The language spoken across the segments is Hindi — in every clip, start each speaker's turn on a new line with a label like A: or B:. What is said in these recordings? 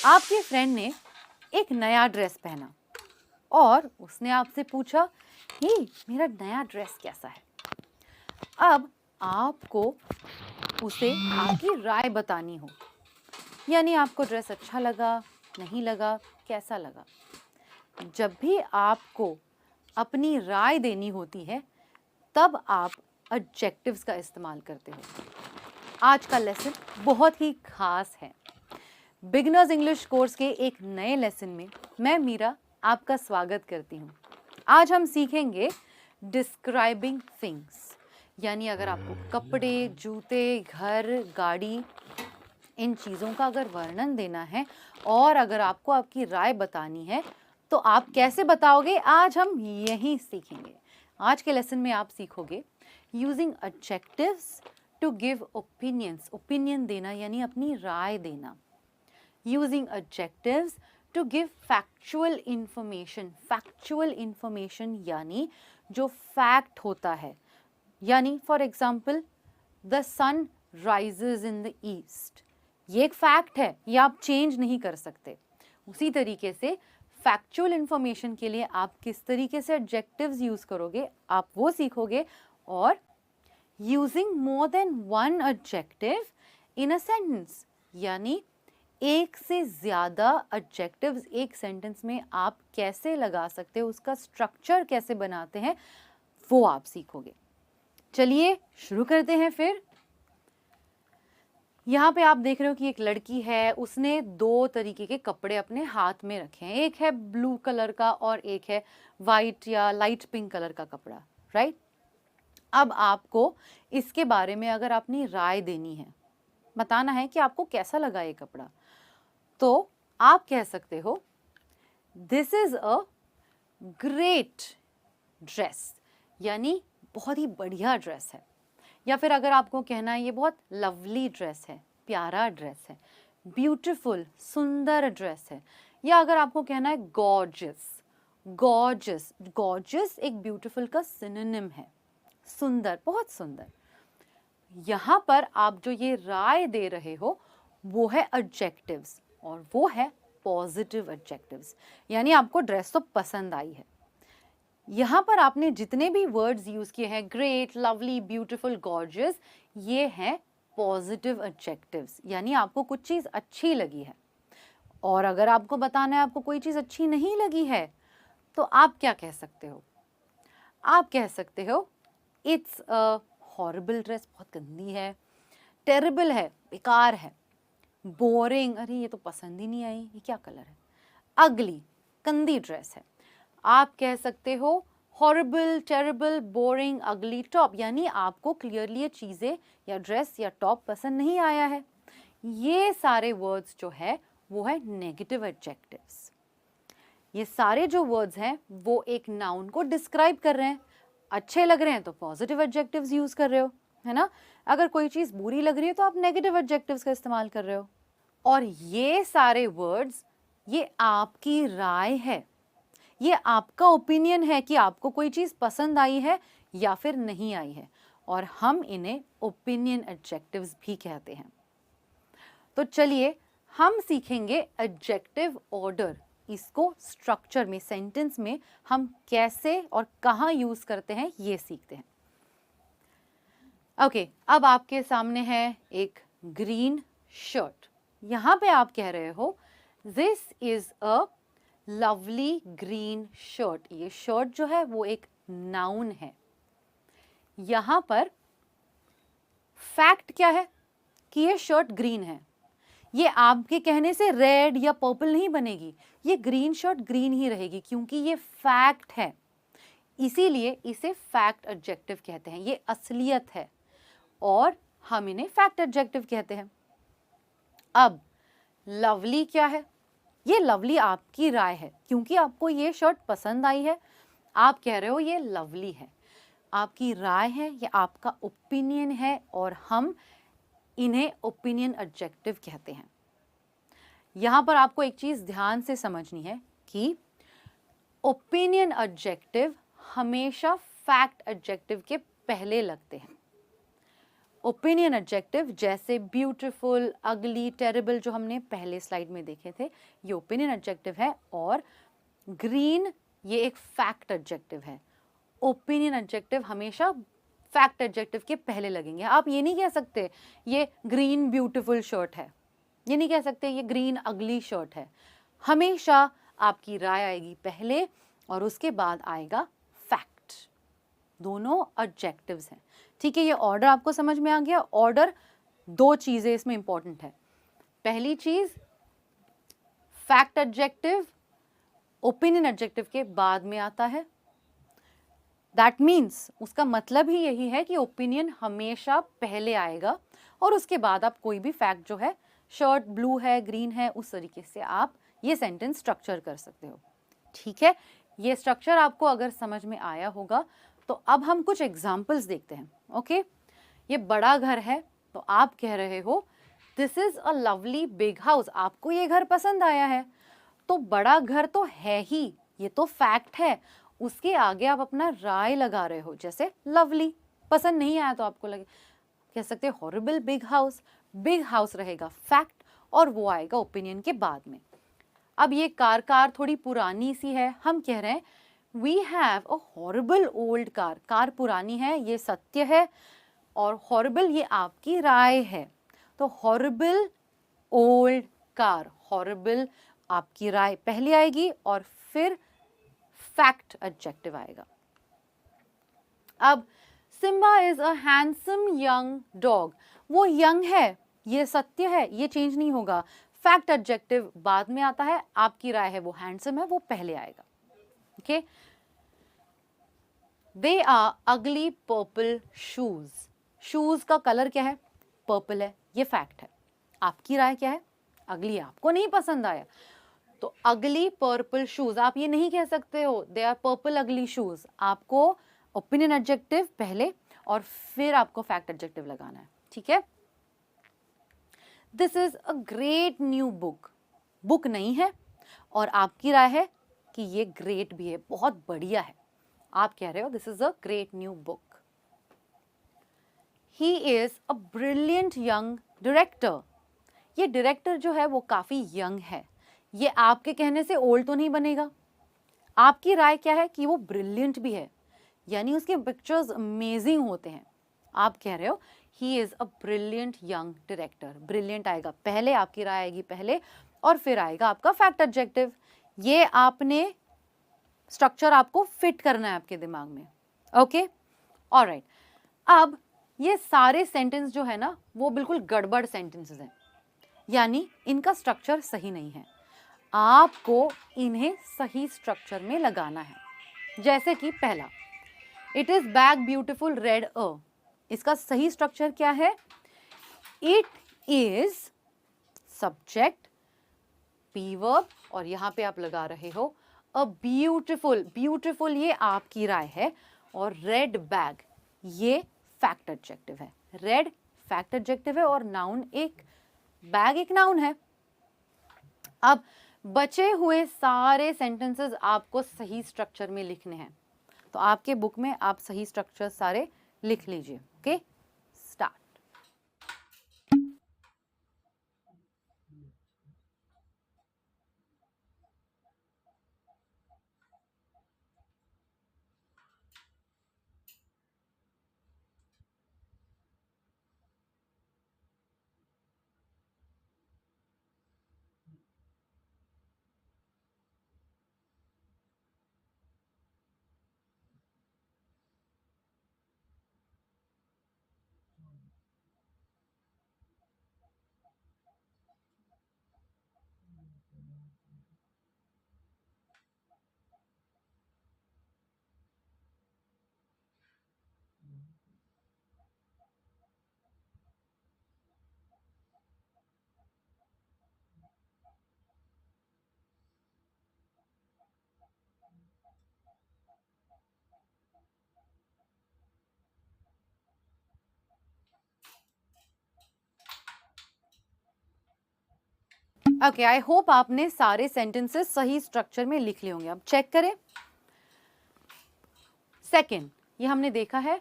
A: आपके फ्रेंड ने एक नया ड्रेस पहना और उसने आपसे पूछा, हे मेरा नया ड्रेस कैसा है। अब आपको उसे आपकी राय बतानी हो, यानी आपको ड्रेस अच्छा लगा, नहीं लगा, कैसा लगा। जब भी आपको अपनी राय देनी होती है तब आप एडजेक्टिव्स का इस्तेमाल करते हो। आज का लेसन बहुत ही खास है। बिगिनर्स इंग्लिश कोर्स के एक नए लेसन में मैं मीरा आपका स्वागत करती हूँ। आज हम सीखेंगे डिस्क्राइबिंग थिंग्स, यानी अगर आपको कपड़े, जूते, घर, गाड़ी, इन चीज़ों का अगर वर्णन देना है और अगर आपको आपकी राय बतानी है तो आप कैसे बताओगे, आज हम यही सीखेंगे। आज के लेसन में आप सीखोगे using adjectives to give opinions, opinion देना यानी अपनी राय देना। Using adjectives to give factual information, factual information यानी जो फैक्ट होता है, यानी for example the sun rises in the east, ये एक फैक्ट है, ये आप चेंज नहीं कर सकते। उसी तरीके से फैक्चुअल इंफॉर्मेशन के लिए आप किस तरीके से एडजेक्टिव्स यूज करोगे आप वो सीखोगे। और using more than one adjective in a sentence, यानी एक से ज्यादा एडजेक्टिव्स एक सेंटेंस में आप कैसे लगा सकते हो, उसका स्ट्रक्चर कैसे बनाते हैं, वो आप सीखोगे। चलिए शुरू करते हैं फिर। यहाँ पे आप देख रहे हो कि एक लड़की है, उसने दो तरीके के कपड़े अपने हाथ में रखे हैं, एक है ब्लू कलर का और एक है वाइट या लाइट पिंक कलर का कपड़ा, राइट। अब आपको इसके बारे में अगर अपनी राय देनी है, बताना है कि आपको कैसा लगा ये कपड़ा, तो आप कह सकते हो this is a great dress, यानी बहुत ही बढ़िया ड्रेस है। या फिर अगर आपको कहना है ये बहुत लवली ड्रेस है, प्यारा ड्रेस है, ब्यूटीफुल, सुंदर ड्रेस है। या अगर आपको कहना है गॉर्जियस, गॉर्जियस, गॉर्जियस एक ब्यूटीफुल का सिनोनिम है, सुंदर, बहुत सुंदर। यहाँ पर आप जो ये राय दे रहे हो वो है एडजेक्टिव्स, और वो है पॉजिटिव एडजेक्टिव्स, यानी आपको ड्रेस तो पसंद आई है। यहाँ पर आपने जितने भी वर्ड्स यूज किए हैं, ग्रेट, लवली, ब्यूटीफुल, गॉर्जियस, ये हैं पॉजिटिव एडजेक्टिव्स, यानी आपको कुछ चीज़ अच्छी लगी है। और अगर आपको बताना है आपको कोई चीज़ अच्छी नहीं लगी है तो आप क्या कह सकते हो, आप कह सकते हो इट्स अ हॉरिबल ड्रेस, बहुत गंदी है, टेरिबल है, बेकार है, बोरिंग, अरे ये तो पसंद ही नहीं आई, ये क्या कलर है, अगली, गंदी ड्रेस है। आप कह सकते हो हॉरिबल, टेरिबल, बोरिंग, अगली, टॉप, यानी आपको क्लियरली ये चीज़ें या ड्रेस या टॉप पसंद नहीं आया है। ये सारे वर्ड्स जो है वो है नेगेटिव एडजेक्टिव्स। ये सारे जो वर्ड्स हैं वो एक नाउन को डिस्क्राइब कर रहे हैं। अच्छे लग रहे हैं तो पॉजिटिव एडजेक्टिव्स यूज कर रहे हो, है ना। अगर कोई चीज़ बुरी लग रही है तो आप नेगेटिव एडजेक्टिव्स का इस्तेमाल कर रहे हो। और ये सारे वर्ड्स, ये आपकी राय है, ये आपका ओपिनियन है कि आपको कोई चीज़ पसंद आई है या फिर नहीं आई है, और हम इन्हें ओपिनियन एडजेक्टिव्स भी कहते हैं। तो चलिए हम सीखेंगे एडजेक्टिव ऑर्डर, इसको स्ट्रक्चर में, सेंटेंस में हम कैसे और कहाँ यूज करते हैं ये सीखते हैं। ओके, अब आपके सामने है एक ग्रीन शर्ट। यहाँ पे आप कह रहे हो this is a lovely green shirt. ये शर्ट जो है वो एक नाउन है। यहां पर फैक्ट क्या है कि ये शर्ट ग्रीन है। ये आपके कहने से रेड या पर्पल नहीं बनेगी, ये ग्रीन शर्ट ग्रीन ही रहेगी क्योंकि ये फैक्ट है, इसीलिए इसे फैक्ट एडजेक्टिव कहते हैं। ये असलियत है और हम इन्हें फैक्ट एडजेक्टिव कहते हैं। अब लवली क्या है, ये लवली आपकी राय है क्योंकि आपको ये शर्ट पसंद आई है, आप कह रहे हो ये लवली है, आपकी राय है, ये आपका ओपिनियन है और हम इन्हें ओपिनियन एडजेक्टिव कहते हैं। यहां पर आपको एक चीज ध्यान से समझनी है कि ओपिनियन एडजेक्टिव हमेशा फैक्ट एडजेक्टिव के पहले लगते हैं। ओपिनियन एडजेक्टिव जैसे ब्यूटीफुल, अगली, टेरिबल जो हमने पहले स्लाइड में देखे थे, ये ओपिनियन एडजेक्टिव है। और ग्रीन ये एक फैक्ट एडजेक्टिव है। ओपिनियन एडजेक्टिव हमेशा फैक्ट एडजेक्टिव के पहले लगेंगे। आप ये नहीं कह सकते ये ग्रीन ब्यूटीफुल शर्ट है, ये नहीं कह सकते ये ग्रीन अगली शर्ट है। हमेशा आपकी राय आएगी पहले और उसके बाद आएगा फैक्ट। दोनों एडजेक्टिव्स हैं, ठीक है। ये ऑर्डर आपको समझ में आ गया। ऑर्डर, दो चीजें इसमें इंपॉर्टेंट है। पहली चीज, फैक्ट एडजेक्टिव ओपिनियन एडजेक्टिव के बाद में आता है। दैट मीन्स उसका मतलब ही यही है कि ओपिनियन हमेशा पहले आएगा और उसके बाद आप कोई भी फैक्ट जो है, शर्ट ब्लू है, ग्रीन है, उस तरीके से आप ये सेंटेंस स्ट्रक्चर कर सकते हो, ठीक है। ये स्ट्रक्चर आपको अगर समझ में आया होगा तो अब हम कुछ एग्जाम्पल्स देखते हैं। ओके, ये बड़ा घर है तो आप कह रहे हो this is a lovely big house. आपको ये घर पसंद आया है, तो बड़ा घर तो है ही, ये तो फैक्ट है। उसके आगे आप अपना राय लगा रहे हो, जैसे लवली। पसंद नहीं आया तो आपको लगे, कह सकते horrible big house. Big house रहेगा फैक्ट और वो आएगा ओपिनियन के बाद में। अब ये कार थोड़ी पुरानी सी है, हम कह रहे हैं we have a horrible old car. Car पुरानी है, ये सत्य है, और हॉरिबल ये आपकी राय है। तो हॉरिबल ओल्ड कार, हॉरिबल आपकी राय पहले आएगी और फिर फैक्ट एडजेक्टिव आएगा। अब Simba is a handsome young dog, वो यंग है, ये सत्य है, ये चेंज नहीं होगा। फैक्ट एडजेक्टिव बाद में आता है, आपकी राय है वो हैंडसम है, वो पहले आएगा। Okay, they are ugly purple shoes. Shoes का कलर क्या है? पर्पल है, ये फैक्ट है। आपकी राय क्या है? अगली, आपको नहीं पसंद आया तो अगली पर्पल शूज। आप ये नहीं कह सकते हो दे आर पर्पल अगली शूज। आपको ओपिनियन एडजेक्टिव पहले और फिर आपको फैक्ट एडजेक्टिव लगाना है, ठीक है। This is a great new book. Book नहीं है और आपकी राय है कि ये ग्रेट भी है, बहुत बढ़िया है। आप कह रहे हो this is a great new book. He is a brilliant young director. ये डायरेक्टर जो है वो काफी यंग है। ये आपके कहने से ओल्ड तो नहीं बनेगा। आपकी राय क्या है कि वो ब्रिलियंट भी है, यानी उसके पिक्चर्स अमेजिंग होते हैं। आप कह रहे हो he is a brilliant young director. Brilliant आएगा पहले, आपकी राय आएगी पहले और फिर आएगा आपका फैक्ट एडजेक्टिव। ये आपने स्ट्रक्चर आपको फिट करना है आपके दिमाग में। Okay, alright. अब ये सारे सेंटेंस जो है ना वो बिल्कुल गड़बड़ सेंटेंसेस हैं, यानी इनका स्ट्रक्चर सही नहीं है। आपको इन्हें सही स्ट्रक्चर में लगाना है। जैसे कि पहला, it is bag beautiful red a. इसका सही स्ट्रक्चर क्या है? It is subject, be verb, और यहां पे आप लगा रहे हो अ ब्यूटिफुल। ब्यूटिफुल ये आपकी राय है और रेड बैग ये फैक्ट एडजेक्टिव है। रेड फैक्ट एडजेक्टिव है और नाउन एक, बैग एक नाउन है। अब बचे हुए सारे सेंटेंसेस आपको सही स्ट्रक्चर में लिखने हैं, तो आपके बुक में आप सही स्ट्रक्चर सारे लिख लीजिए। Okay, start. Okay, I hope आपने सारे सेंटेंसेस सही स्ट्रक्चर में लिख लिए होंगे। अब चेक करें। सेकंड, ये हमने देखा है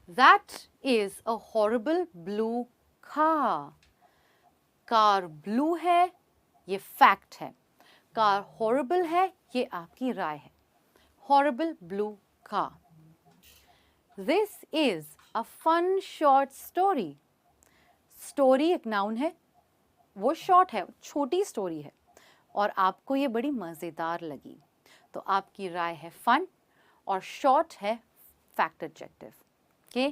A: That is a horrible blue car. Car blue है, ये फैक्ट है. कार हॉरिबल है, ये आपकी राय है. Horrible blue car. This is a fun short story. Story एक नाउन है, वो शॉर्ट है, छोटी स्टोरी है और आपको ये बड़ी मज़ेदार लगी, तो आपकी राय है फन और शॉर्ट है fact adjective. Okay,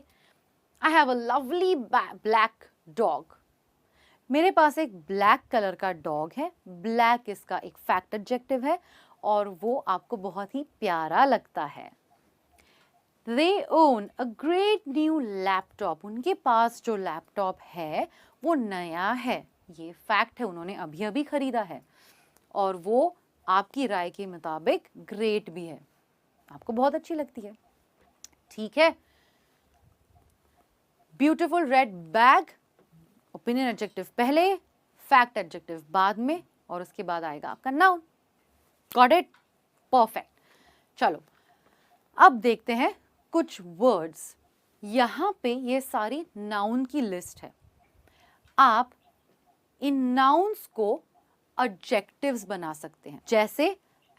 A: I have a lovely black dog. मेरे पास एक ब्लैक कलर का डॉग है. ब्लैक इसका एक फैक्ट एडजेक्टिव है और वो आपको बहुत ही प्यारा लगता है. They own a great new laptop. उनके पास जो लैपटॉप है वो नया है. ये फैक्ट है, उन्होंने अभी अभी खरीदा है और वो आपकी राय के मुताबिक ग्रेट भी है, आपको बहुत अच्छी लगती है. ठीक है. Beautiful red bag, opinion adjective पहले, फैक्ट एडजेक्टिव बाद में और उसके बाद आएगा आपका नाउन. Got it? परफेक्ट. चलो अब देखते हैं कुछ वर्ड्स. यहाँ पे ये सारी नाउन की लिस्ट है. आप इन नाउन्स को एडजेक्टिव्स बना सकते हैं. जैसे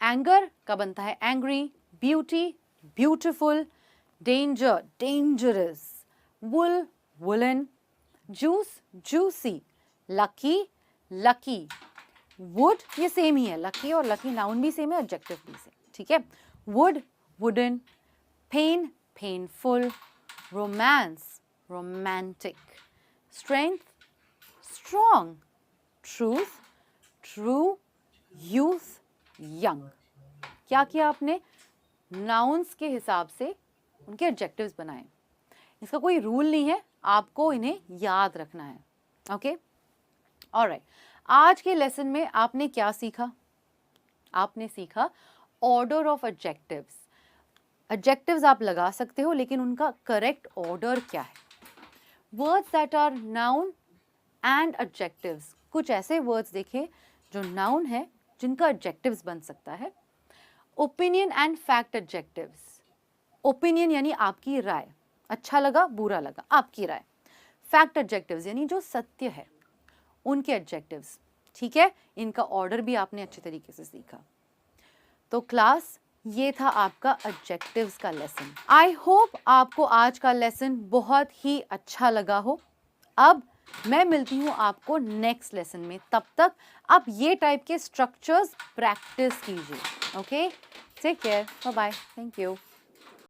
A: एंगर का बनता है angry, beauty beautiful, danger dangerous, wool woollen, juice juicy, lucky lucky, wood ये सेम ही है. लकी और लकी नाउन भी सेम है, एडजेक्टिव भी सेम. ठीक है. Wood wooden, pain painful, romance romantic, strength strong, truth true, youth young. क्या किया आपने? नाउन्स के हिसाब से उनके एडजेक्टिव्स बनाए. इसका कोई रूल नहीं है, आपको इन्हें याद रखना है. Okay, alright. आज के लेसन में आपने क्या सीखा? आपने सीखा ऑर्डर ऑफ एडजेक्टिव्स. एडजेक्टिव्स आप लगा सकते हो लेकिन उनका करेक्ट ऑर्डर क्या है. Words that are noun and adjectives. कुछ ऐसे वर्ड्स देखे जो नाउन है जिनका एडजेक्टिव्स बन सकता है. Opinion and fact adjectives. Opinion यानी आपकी राय, अच्छा लगा बुरा लगा आपकी राय. फैक्ट एडजेक्टिव्स यानी जो सत्य है, उनके एडजेक्टिव्स. ठीक है, इनका ऑर्डर भी आपने अच्छे तरीके से सीखा. तो क्लास, ये था आपका एडजेक्टिव्स का लेसन. आई होप आपको आज का लेसन बहुत ही अच्छा लगा हो. अब मैं मिलती हूँ आपको नेक्स्ट लेसन में. तब तक आप ये टाइप के स्ट्रक्चर्स प्रैक्टिस कीजिए. Okay, take care, bye bye, thank you.